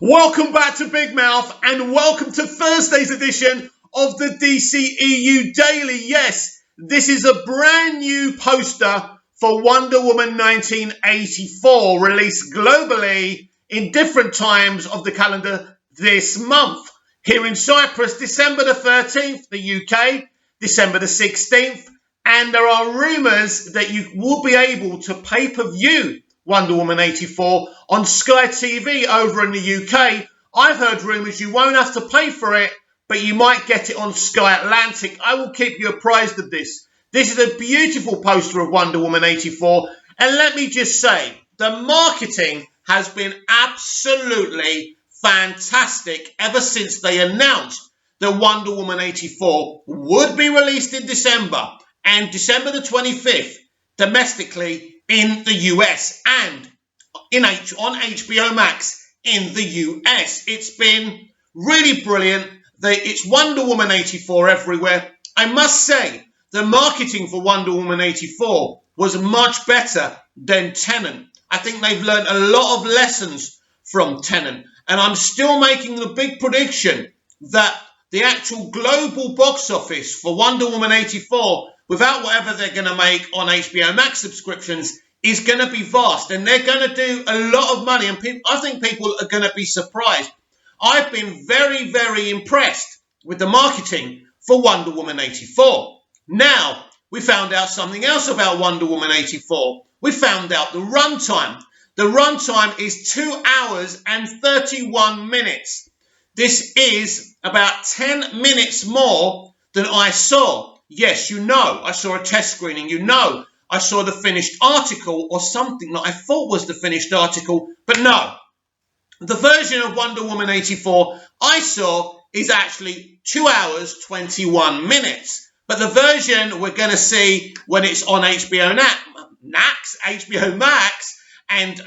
Welcome back to Big Mouth and welcome to Thursday's edition of the dceu Daily. Yes, this is a brand new poster for Wonder Woman 1984, released globally in different times of the calendar this month. Here in Cyprus, December the 13th, the UK, December the 16th, and there are rumours that you will be able to pay-per-view Wonder Woman 84 on Sky TV over in the UK. I've heard rumours you won't have to pay for it, but you might get it on Sky Atlantic. I will keep you apprised of this. This is a beautiful poster of Wonder Woman 84, and let me just say, the marketing has been absolutely fantastic ever since they announced that Wonder Woman 84 would be released in December, and December the 25th, domestically, in the US and on HBO Max in the US. It's been really brilliant. It's Wonder Woman 84 everywhere. I must say, the marketing for Wonder Woman 84 was much better than Tenet. I think they've learned a lot of lessons from Tenet. And I'm still making the big prediction that the actual global box office for Wonder Woman 84, without whatever they're going to make on HBO Max subscriptions, is going to be vast. And they're going to do a lot of money. And I think people are going to be surprised. I've been very, very impressed with the marketing for Wonder Woman 84. Now, we found out something else about Wonder Woman 84. We found out the runtime. The runtime is 2 hours and 31 minutes. This is about 10 minutes more than I saw. Yes, you know, I saw a test screening. You know, I saw the finished article or something that I thought was the finished article. But no, the version of Wonder Woman 84 I saw is actually 2 hours, 21 minutes. But the version we're going to see when it's on HBO Max, and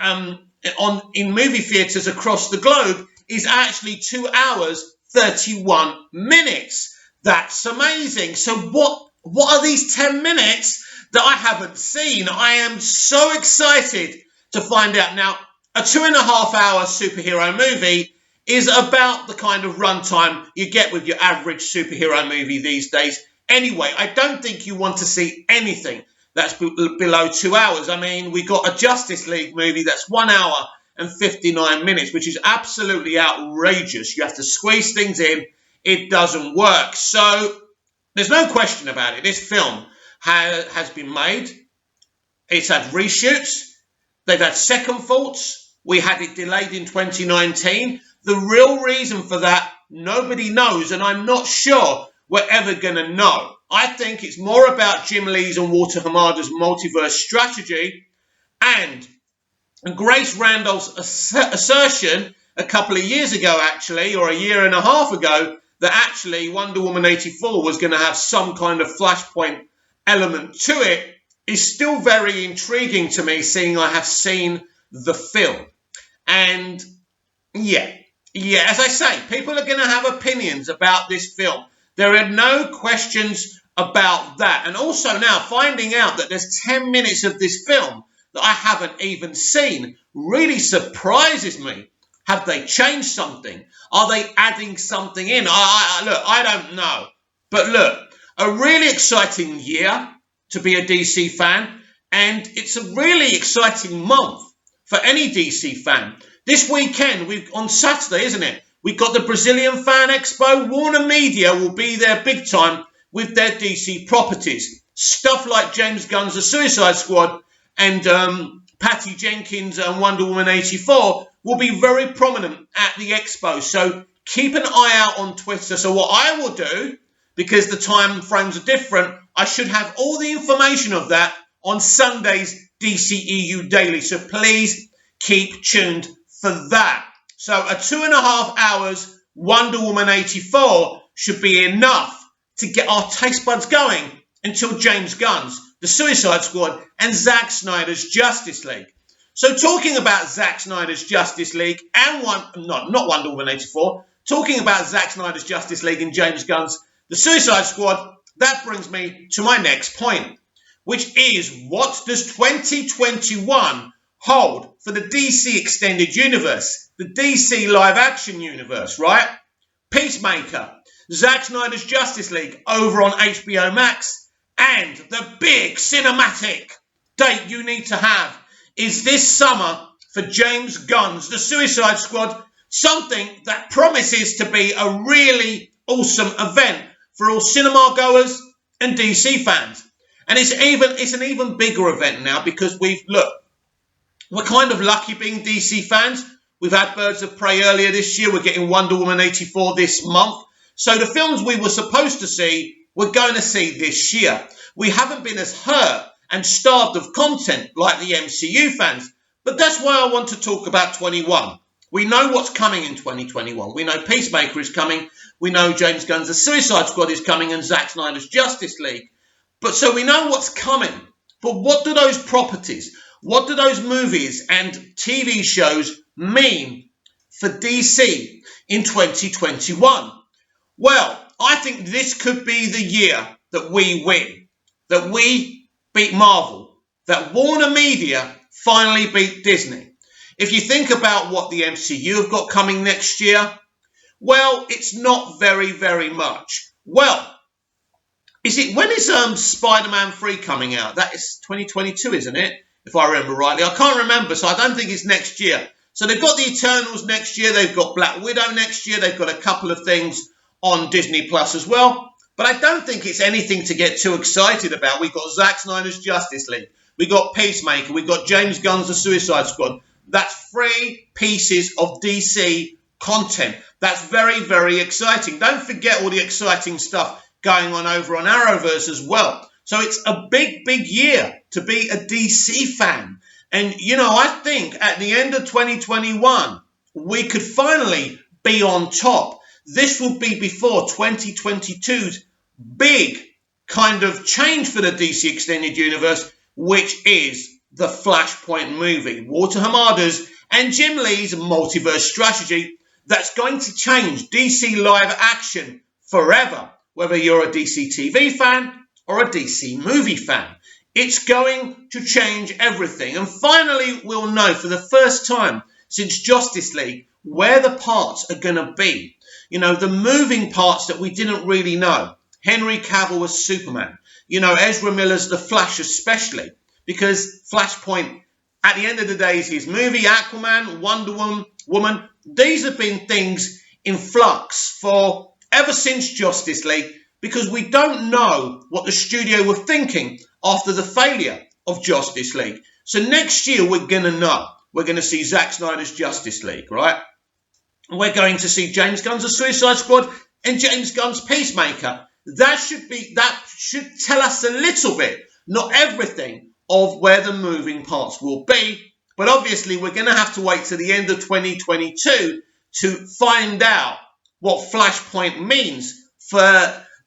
in movie theatres across the globe is actually 2 hours, 31 minutes. That's amazing. So what are these 10 minutes that I haven't seen? I am so excited to find out. Now, a 2.5-hour superhero movie is about the kind of runtime you get with your average superhero movie these days. Anyway, I don't think you want to see anything that's below 2 hours. I mean, we got a Justice League movie that's 1 hour and 59 minutes, which is absolutely outrageous. You have to squeeze things in. It doesn't work. So there's no question about it. This film has been made. It's had reshoots. They've had second thoughts. We had it delayed in 2019. The real reason for that, nobody knows, and I'm not sure we're ever going to know. I think it's more about Jim Lee's and Walter Hamada's multiverse strategy and Grace Randolph's assertion a couple of years ago, actually, or a year and a half ago, that actually Wonder Woman 84 was going to have some kind of Flashpoint element to it, is still very intriguing to me, seeing I have seen the film. And yeah, as I say, people are going to have opinions about this film. There are no questions about that. And also now finding out that there's 10 minutes of this film that I haven't even seen really surprises me. Have they changed something? Are they adding something in? Look, I don't know. But look, a really exciting year to be a DC fan. And it's a really exciting month for any DC fan. This weekend, on Saturday, isn't it? We've got the Brazilian Fan Expo. Warner Media will be there big time with their DC properties. Stuff like James Gunn's The Suicide Squad and Patty Jenkins and Wonder Woman 84 will be very prominent at the expo. So keep an eye out on Twitter. So what I will do, because the time frames are different, I should have all the information of that on Sunday's DCEU Daily. So please keep tuned for that. So a 2.5 hours Wonder Woman 84 should be enough to get our taste buds going until James Gunn's The Suicide Squad and Zack Snyder's Justice League. So talking about Zack Snyder's Justice League and not Wonder Woman 84, talking about Zack Snyder's Justice League and James Gunn's The Suicide Squad, that brings me to my next point, which is, what does 2021 hold for the DC Extended Universe, the DC Live Action Universe, right? Peacemaker, Zack Snyder's Justice League over on HBO Max, and the big cinematic date you need to have is this summer for James Gunn's The Suicide Squad, something that promises to be a really awesome event for all cinema goers and DC fans. And it's an even bigger event now because we're kind of lucky being DC fans. We've had Birds of Prey earlier this year. We're getting Wonder Woman 84 this month. So the films we were supposed to see, we're going to see this year. We haven't been as hurt and starved of content like the MCU fans. But that's why I want to talk about 21. We know what's coming in 2021. We know Peacemaker is coming. We know James Gunn's The Suicide Squad is coming and Zack Snyder's Justice League. But so we know what's coming. But what do those properties, what do those movies and TV shows mean for DC in 2021? Well, I think this could be the year that we win, that we beat Marvel, that Warner Media finally beat Disney. If you think about what the MCU have got coming next year, well, it's not very, very much. Well, when is Spider-Man 3 coming out? That is 2022, isn't it? If I remember rightly. I can't remember, so I don't think it's next year. So they've got the Eternals next year. They've got Black Widow next year. They've got a couple of things on Disney Plus as well. But I don't think it's anything to get too excited about. We've got Zack Snyder's Justice League. We've got Peacemaker. We've got James Gunn's The Suicide Squad. That's 3 pieces of DC content. That's very, very exciting. Don't forget all the exciting stuff going on over on Arrowverse as well. So it's a big, big year to be a DC fan. And, I think at the end of 2021, we could finally be on top. This will be before 2022's big kind of change for the DC Extended Universe, which is the Flashpoint movie, Walter Hamada's and Jim Lee's multiverse strategy that's going to change DC live action forever, whether you're a DC TV fan or a DC movie fan. It's going to change everything. And finally, we'll know for the first time since Justice League where the parts are going to be. The moving parts that we didn't really know. Henry Cavill as Superman. Ezra Miller's The Flash especially. Because Flashpoint, at the end of the day, is his movie. Aquaman, Wonder Woman. These have been things in flux for ever since Justice League. Because we don't know what the studio were thinking after the failure of Justice League. So next year, we're going to know. We're going to see Zack Snyder's Justice League, right? We're going to see James Gunn's The Suicide Squad and James Gunn's Peacemaker. That should tell us a little bit, not everything, of where the moving parts will be. But obviously, we're going to have to wait to the end of 2022 to find out what Flashpoint means for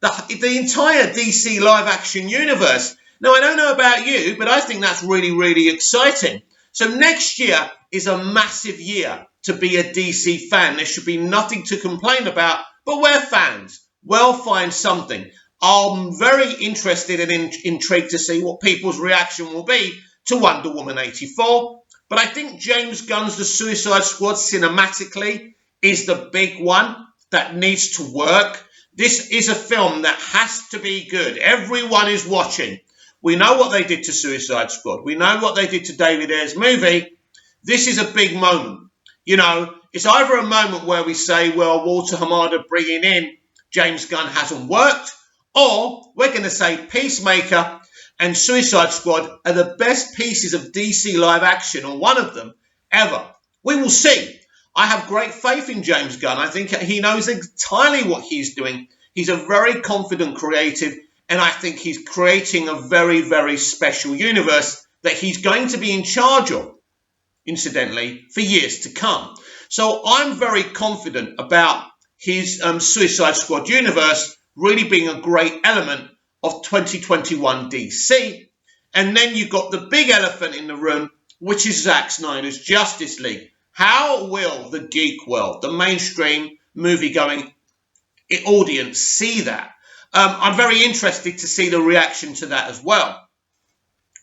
the entire DC live action universe. Now, I don't know about you, but I think that's really, really exciting. So next year is a massive year to be a DC fan. There should be nothing to complain about, but we're fans. We'll find something. I'm very interested and intrigued to see what people's reaction will be to Wonder Woman 84. But I think James Gunn's The Suicide Squad cinematically is the big one that needs to work. This is a film that has to be good. Everyone is watching. We know what they did to Suicide Squad. We know what they did to David Ayer's movie. This is a big moment. It's either a moment where we say, well, Walter Hamada bringing in James Gunn hasn't worked, or we're going to say Peacemaker and Suicide Squad are the best pieces of DC live action, or one of them, ever. We will see. I have great faith in James Gunn. I think he knows entirely what he's doing. He's a very confident creative, and I think he's creating a very, very special universe that he's going to be in charge of, incidentally, for years to come. So I'm very confident about his Suicide Squad universe really being a great element of 2021 DC. And then you've got the big elephant in the room, which is Zack Snyder's Justice League. How will the geek world, the mainstream movie-going audience see that? I'm very interested to see the reaction to that as well.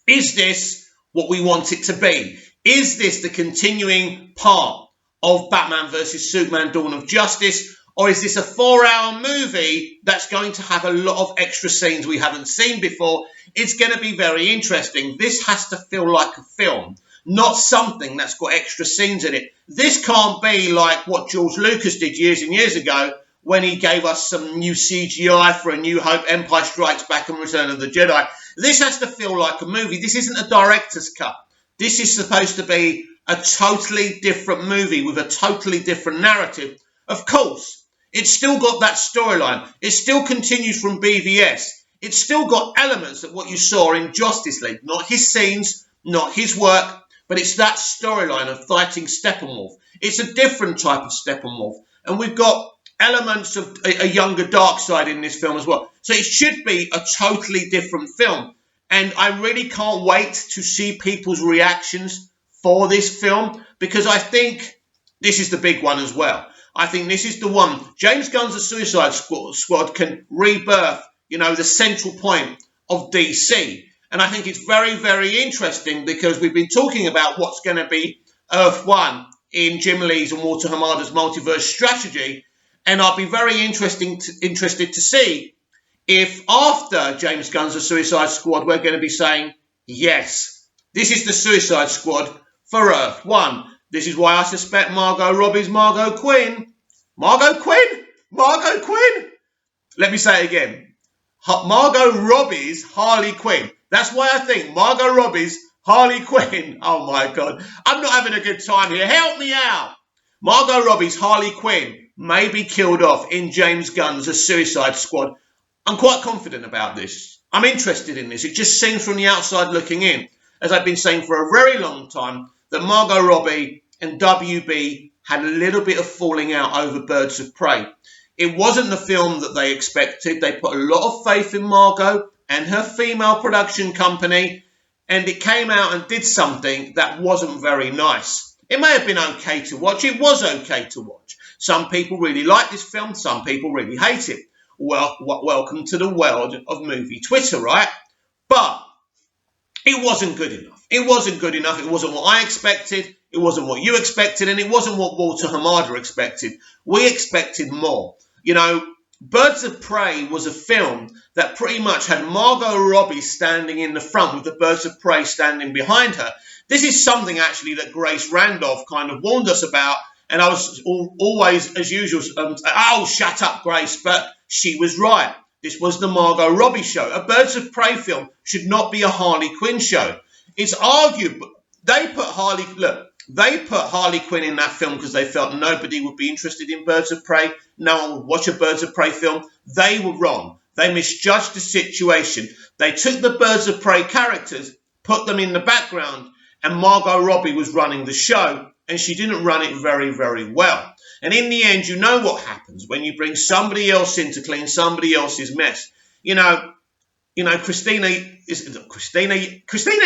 Is this what we want it to be? Is this the continuing part of Batman vs Superman Dawn of Justice? Or is this a 4-hour movie that's going to have a lot of extra scenes we haven't seen before? It's going to be very interesting. This has to feel like a film, not something that's got extra scenes in it. This can't be like what George Lucas did years and years ago when he gave us some new CGI for A New Hope, Empire Strikes Back and Return of the Jedi. This has to feel like a movie. This isn't a director's cut. This is supposed to be a totally different movie with a totally different narrative. Of course, it's still got that storyline. It still continues from BVS. It's still got elements of what you saw in Justice League. Not his scenes, not his work, but it's that storyline of fighting Steppenwolf. It's a different type of Steppenwolf. And we've got elements of a younger Darkseid in this film as well. So it should be a totally different film. And I really can't wait to see people's reactions for this film, because I think this is the big one as well. I think this is the one. James Gunn's The Suicide Squad can rebirth, the central point of DC. And I think it's very, very interesting because we've been talking about what's going to be Earth 1 in Jim Lee's and Walter Hamada's multiverse strategy. And I'll be very interested to see if after James Gunn's The Suicide Squad, we're going to be saying, yes, this is the Suicide Squad for Earth 1. This is why I suspect Margot Robbie's Margot Quinn. Margot Quinn? Margot Quinn? Let me say it again. Margot Robbie's Harley Quinn. That's why I think Margot Robbie's Harley Quinn. Oh my God. I'm not having a good time here. Help me out. Margot Robbie's Harley Quinn may be killed off in James Gunn's The Suicide Squad. I'm quite confident about this. I'm interested in this. It just seems from the outside looking in, as I've been saying for a very long time, that Margot Robbie and WB had a little bit of falling out over Birds of Prey. It wasn't the film that they expected. They put a lot of faith in Margot and her female production company, and it came out and did something that wasn't very nice. It may have been okay to watch. It was okay to watch. Some people really like this film. Some people really hate it. Well, welcome to the world of movie Twitter, right? But it wasn't good enough. It wasn't good enough. It wasn't what I expected. It wasn't what you expected. And it wasn't what Walter Hamada expected. We expected more. Birds of Prey was a film that pretty much had Margot Robbie standing in the front with the Birds of Prey standing behind her. This is something actually that Grace Randolph kind of warned us about. And I was always, as usual, oh, shut up, Grace. But she was right. This was the Margot Robbie show. A Birds of Prey film should not be a Harley Quinn show. It's argued, they put Harley Quinn in that film because they felt nobody would be interested in Birds of Prey. No one would watch a Birds of Prey film. They were wrong. They misjudged the situation. They took the Birds of Prey characters, put them in the background, and Margot Robbie was running the show, and she didn't run it very, very well. And in the end, you know what happens when you bring somebody else in to clean somebody else's mess. Christina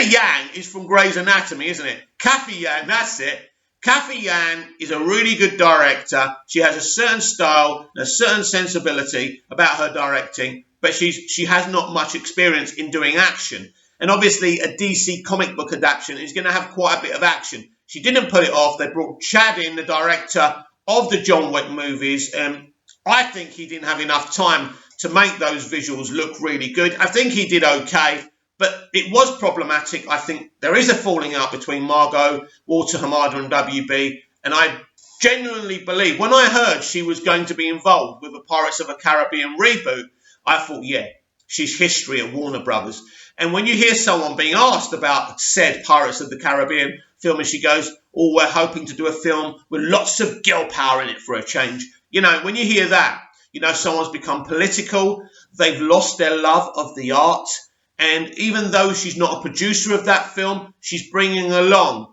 Yang is from Grey's Anatomy, isn't it? Kathy Yang, that's it. Kathy Yang is a really good director. She has a certain style and a certain sensibility about her directing, but she has not much experience in doing action. And obviously, a DC comic book adaptation is going to have quite a bit of action. She didn't put it off. They brought Chad in, the director of the John Wick movies. I think he didn't have enough time to make those visuals look really good. I think he did okay, but it was problematic. I think there is a falling out between Margot, Walter Hamada and WB, and I genuinely believe, when I heard she was going to be involved with a Pirates of the Caribbean reboot, I thought, yeah, she's history at Warner Brothers. And when you hear someone being asked about said Pirates of the Caribbean film, and she goes, oh, we're hoping to do a film with lots of girl power in it for a change. When you hear that, someone's become political. They've lost their love of the art. And even though she's not a producer of that film, she's bringing along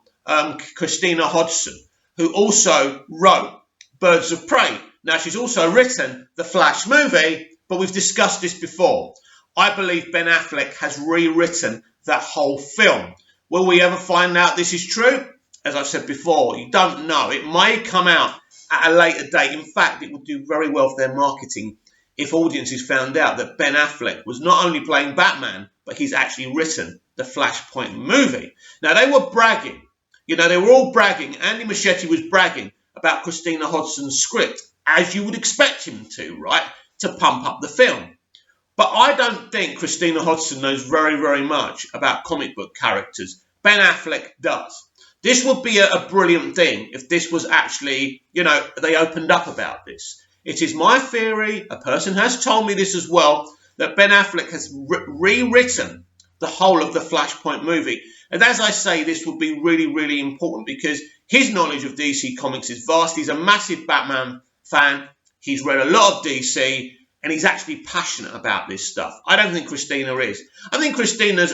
Christina Hodson, who also wrote Birds of Prey. Now, she's also written the Flash movie, but we've discussed this before. I believe Ben Affleck has rewritten that whole film. Will we ever find out this is true? As I've said before, you don't know. It may come out at a later date. In fact, it would do very well for their marketing if audiences found out that Ben Affleck was not only playing Batman, but he's actually written the Flashpoint movie. Now, they were bragging. You know, they were all bragging. Andy Muschietti was bragging about Christina Hodgson's script, as you would expect him to, right, to pump up the film. But I don't think Christina Hodgson knows very, very much about comic book characters. Ben Affleck does. This would be a brilliant thing if this was actually, you know, they opened up about this. It is my theory, a person has told me this as well, that Ben Affleck has rewritten the whole of the Flashpoint movie. And as I say, this would be really, really important because his knowledge of DC Comics is vast. He's a massive Batman fan. He's read a lot of DC. And he's actually passionate about this stuff. I don't think Christina is. I think Christina's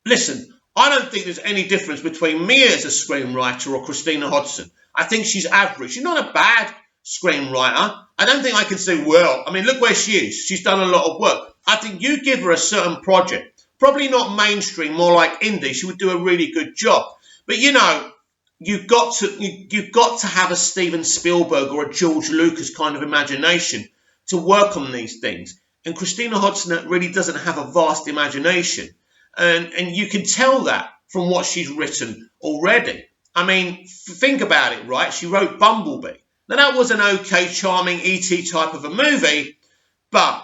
listen, I don't think there's any difference between me as a screenwriter or Christina Hodgson. I think she's average. She's not a bad screenwriter. I don't think I can say, well, I mean, look where she is. She's done a lot of work. I think you give her a certain project, probably not mainstream, more like indie. She would do a really good job. But, you know, you've got to have a Steven Spielberg or a George Lucas kind of imagination to work on these things. And Christina Hodgson really doesn't have a vast imagination. And you can tell that from what she's written already. I mean, think about it, right? She wrote Bumblebee. Now, that was an okay, charming E.T. type of a movie, but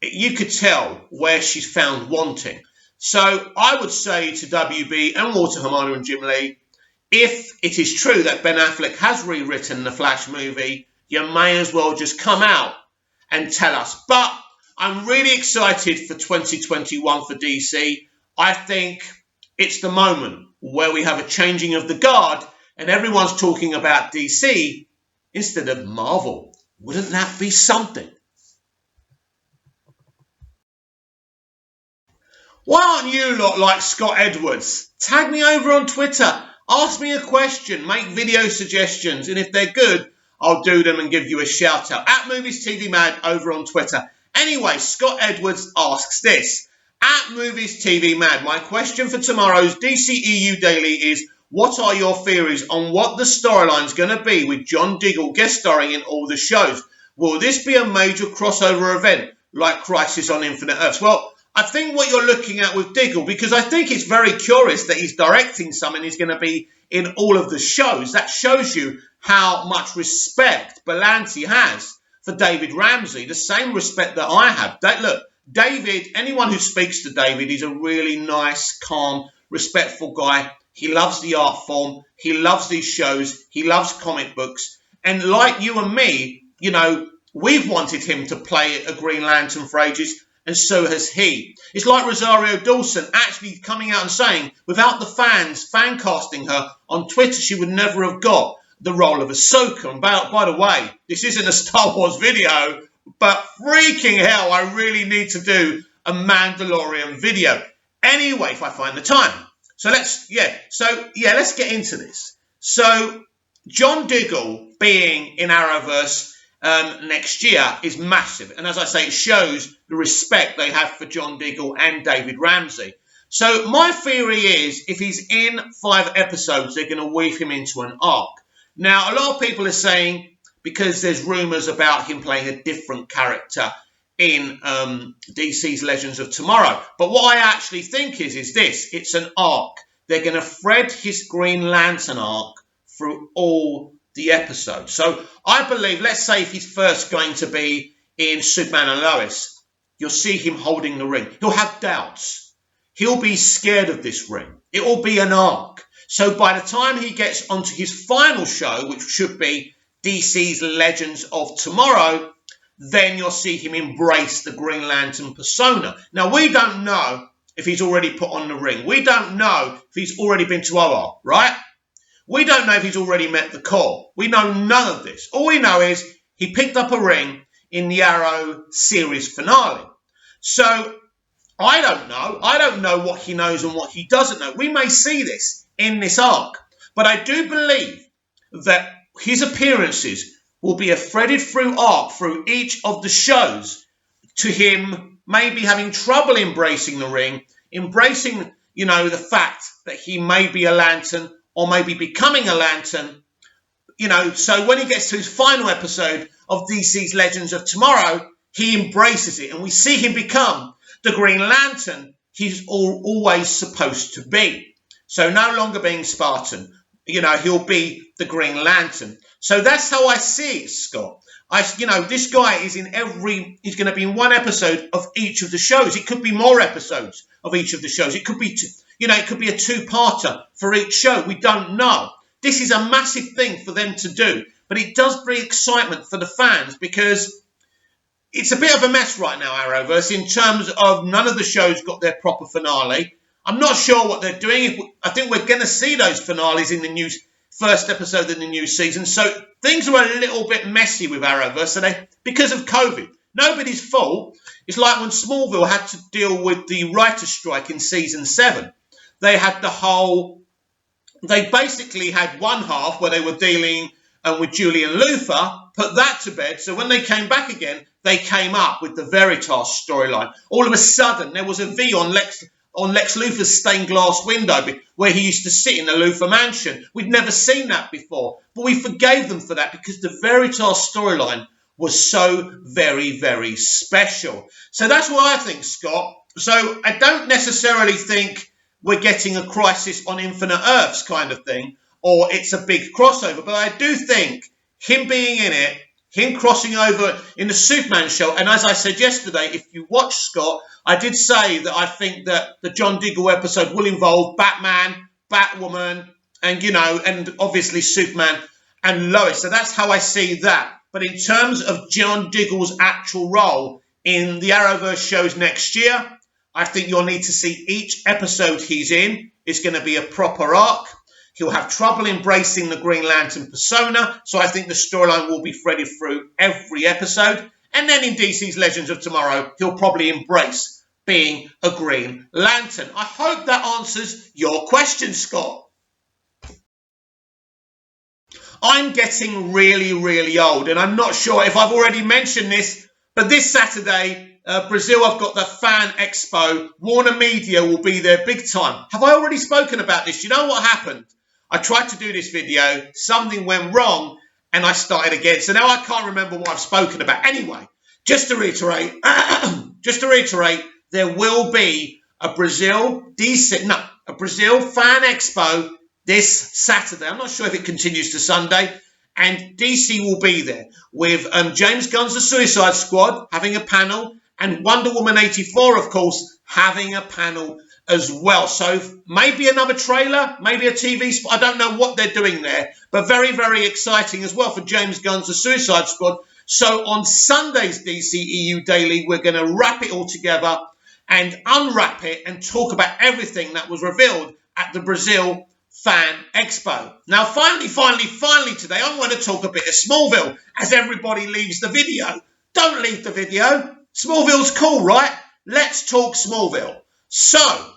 you could tell where she's found wanting. So I would say to WB and Walter Hamada and Jim Lee, if it is true that Ben Affleck has rewritten the Flash movie, you may as well just come out and tell us. But I'm really excited for 2021 for DC. I think it's the moment where we have a changing of the guard and everyone's talking about DC instead of Marvel. Wouldn't that be something? Why aren't you lot like Scott Edwards? Tag me over on Twitter. Ask me a question. Make video suggestions. And if they're good, I'll do them and give you a shout out. At Movies TV Mad over on Twitter. Anyway, Scott Edwards asks this. At Movies TV Mad, my question for tomorrow's DCEU Daily is, what are your theories on what the storyline's going to be with John Diggle guest starring in all the shows? Will this be a major crossover event like Crisis on Infinite Earths? Well, I think what you're looking at with Diggle, because I think it's very curious that he's directing something he's going to be in all of the shows. That shows you how much respect Berlanti has for David Ramsey, the same respect that I have. Look, David, anyone who speaks to David, he's a really nice, calm, respectful guy. He loves the art form. He loves these shows. He loves comic books. And like you and me, you know, we've wanted him to play a Green Lantern for ages, and so has he. It's like Rosario Dawson actually coming out and saying, without the fans fan casting her on Twitter, she would never have got the role of Ahsoka. And by the way, this isn't a Star Wars video, but freaking hell, I really need to do a Mandalorian video. Anyway, if I find the time. So let's get into this. So John Diggle being in Arrowverse next year is massive. And as I say, it shows the respect they have for John Diggle and David Ramsey. So my theory is if he's in 5 episodes, they're going to weave him into an arc. Now, a lot of people are saying, because there's rumours about him playing a different character in DC's Legends of Tomorrow. But what I actually think is this. It's an arc. They're going to thread his Green Lantern arc through all the episodes. So I believe, let's say if he's first going to be in Superman and Lois, you'll see him holding the ring. He'll have doubts. He'll be scared of this ring. It will be an arc. So by the time he gets onto his final show, which should be DC's Legends of Tomorrow, then you'll see him embrace the Green Lantern persona. Now, we don't know if he's already put on the ring. We don't know if he's already been to OR, right? We don't know if he's already met the core. We know none of this. All we know is he picked up a ring in the Arrow series finale. So I don't know. I don't know what he knows and what he doesn't know. We may see this in this arc. But I do believe that his appearances will be a threaded through arc through each of the shows to him maybe having trouble embracing the ring, embracing, you know, the fact that he may be a Lantern or maybe becoming a Lantern, you know, so when he gets to his final episode of DC's Legends of Tomorrow, he embraces it and we see him become the Green Lantern he's always supposed to be. So no longer being Spartan, he'll be the Green Lantern. So that's how I see it, Scott. This guy is he's going to be in one episode of each of the shows. It could be more episodes of each of the shows. It could be, it could be a two-parter for each show. We don't know. This is a massive thing for them to do, but it does bring excitement for the fans because it's a bit of a mess right now, Arrowverse, in terms of none of the shows got their proper finale. I'm not sure what they're doing. I think we're going to see those finales in the first episode of the new season. So things are a little bit messy with Arrowverse because of COVID. Nobody's fault. It's like when Smallville had to deal with the writer's strike in season 7. They basically had one half where they were dealing with Julian Luthor, put that to bed. So when they came back again, they came up with the Veritas storyline. All of a sudden, there was a V on Lex Luthor's stained glass window where he used to sit in the Luthor mansion. We'd never seen that before, but we forgave them for that because the Veritas storyline was so very, very special. So that's what I think, Scott. So I don't necessarily think we're getting a Crisis on Infinite Earths kind of thing, or it's a big crossover, but I do think him being in it, him crossing over in the Superman show, and as I said yesterday, if you watch, Scott, I did say that I think that the John Diggle episode will involve Batman, Batwoman, and obviously Superman and Lois. So that's how I see that. But in terms of John Diggle's actual role in the Arrowverse shows next year, I think you'll need to see each episode he's in. It's going to be a proper arc. He'll have trouble embracing the Green Lantern persona, so I think the storyline will be threaded through every episode. And then in DC's Legends of Tomorrow, he'll probably embrace being a Green Lantern. I hope that answers your question, Scott. I'm getting really, really old, and I'm not sure if I've already mentioned this, but this Saturday, Brazil, I've got the Fan Expo. Warner Media will be there big time. Have I already spoken about this? You know what happened? I tried to do this video, something went wrong, and I started again. So now I can't remember what I've spoken about. Anyway, just to reiterate, there will be a Brazil Fan Expo this Saturday. I'm not sure if it continues to Sunday. And DC will be there with James Gunn's The Suicide Squad having a panel, and Wonder Woman 84, of course, having a panel as well. So maybe another trailer, maybe a TV spot. I don't know what they're doing there, but very, very exciting as well for James Gunn's The Suicide Squad. So on Sunday's DCEU Daily, we're going to wrap it all together and unwrap it and talk about everything that was revealed at the Brazil Fan Expo. Now, finally today, I want to talk a bit of Smallville as everybody leaves the video. Don't leave the video. Smallville's cool, right? Let's talk Smallville. So,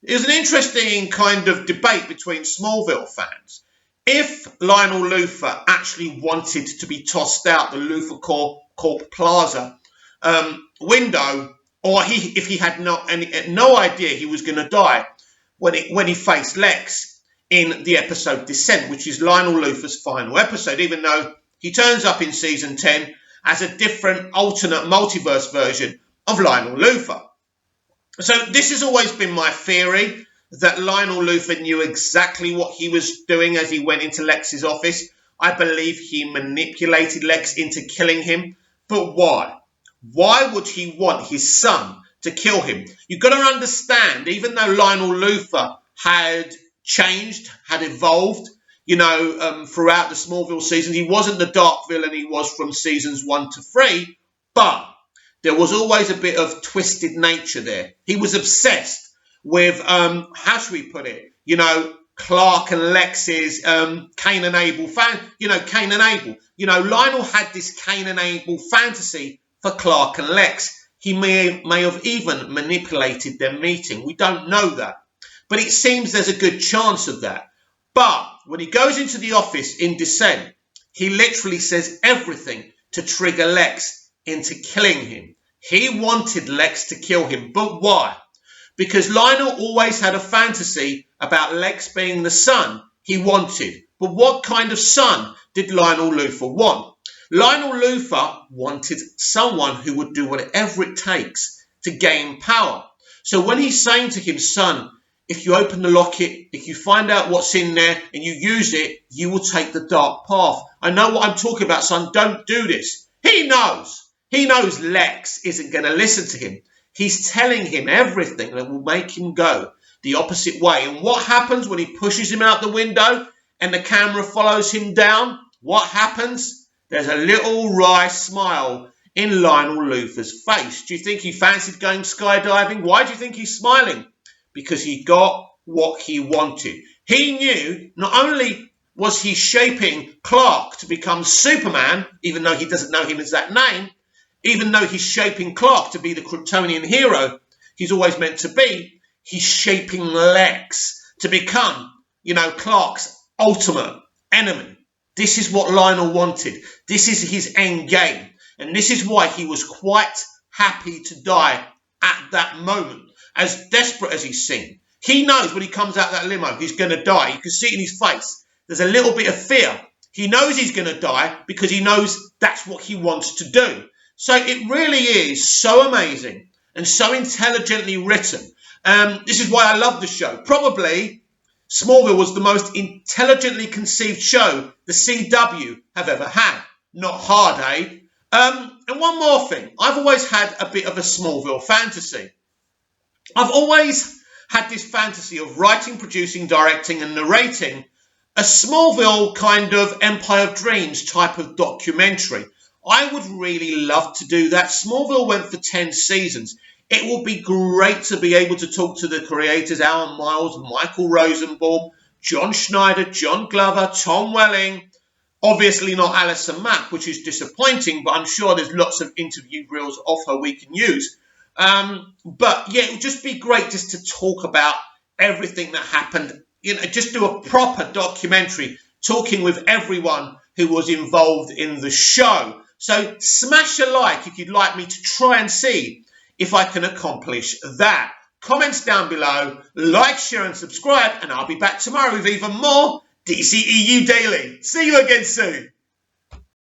there's an interesting kind of debate between Smallville fans. If Lionel Luthor actually wanted to be tossed out the Luthor Corp Plaza window, or if he had no idea he was going to die when he faced Lex in the episode Descent, which is Lionel Luthor's final episode, even though he turns up in season 10 as a different alternate multiverse version of Lionel Luthor. So this has always been my theory, that Lionel Luthor knew exactly what he was doing as he went into Lex's office. I believe he manipulated Lex into killing him. But why? Why would he want his son to kill him? You've got to understand, even though Lionel Luthor had changed, had evolved, throughout the Smallville seasons, he wasn't the dark villain he was from seasons 1 to 3, but there was always a bit of twisted nature there. He was obsessed with, how should we put it, Clark and Lex's Cain and Abel Cain and Abel. Lionel had this Cain and Abel fantasy for Clark and Lex. He may have even manipulated their meeting. We don't know that. But it seems there's a good chance of that. But when he goes into the office in Descent, he literally says everything to trigger Lex into killing him. He wanted Lex to kill him. But why? Because Lionel always had a fantasy about Lex being the son he wanted. But what kind of son did Lionel Luthor want? Lionel Luthor wanted someone who would do whatever it takes to gain power. So when he's saying to him, son, if you open the locket, if you find out what's in there and you use it, you will take the dark path. I know what I'm talking about, son. Don't do this. He knows. He knows Lex isn't going to listen to him. He's telling him everything that will make him go the opposite way. And what happens when he pushes him out the window and the camera follows him down? What happens? There's a little wry smile in Lionel Luthor's face. Do you think he fancied going skydiving? Why do you think he's smiling? Because he got what he wanted. He knew not only was he shaping Clark to become Superman, even though he doesn't know him as that name, even though he's shaping Clark to be the Kryptonian hero he's always meant to be, he's shaping Lex to become, Clark's ultimate enemy. This is what Lionel wanted. This is his end game. And this is why he was quite happy to die at that moment. As desperate as he seemed, he knows when he comes out that limo, he's going to die. You can see it in his face. There's a little bit of fear. He knows he's going to die because he knows that's what he wants to do. So it really is so amazing and so intelligently written. This is why I love the show. Probably Smallville was the most intelligently conceived show the CW have ever had. Not hard, eh? And one more thing. I've always had a bit of a Smallville fantasy. I've always had this fantasy of writing, producing, directing and narrating a Smallville kind of Empire of Dreams type of documentary. I would really love to do that. Smallville went for 10 seasons. It would be great to be able to talk to the creators, Alan Miles, Michael Rosenbaum, John Schneider, John Glover, Tom Welling. Obviously not Alison Mack, which is disappointing, but I'm sure there's lots of interview reels of her we can use. But yeah, it would just be great just to talk about everything that happened. Just do a proper documentary talking with everyone who was involved in the show. So smash a like if you'd like me to try and see if I can accomplish that. Comments down below, like, share and subscribe, and I'll be back tomorrow with even more DCEU Daily. See you again soon.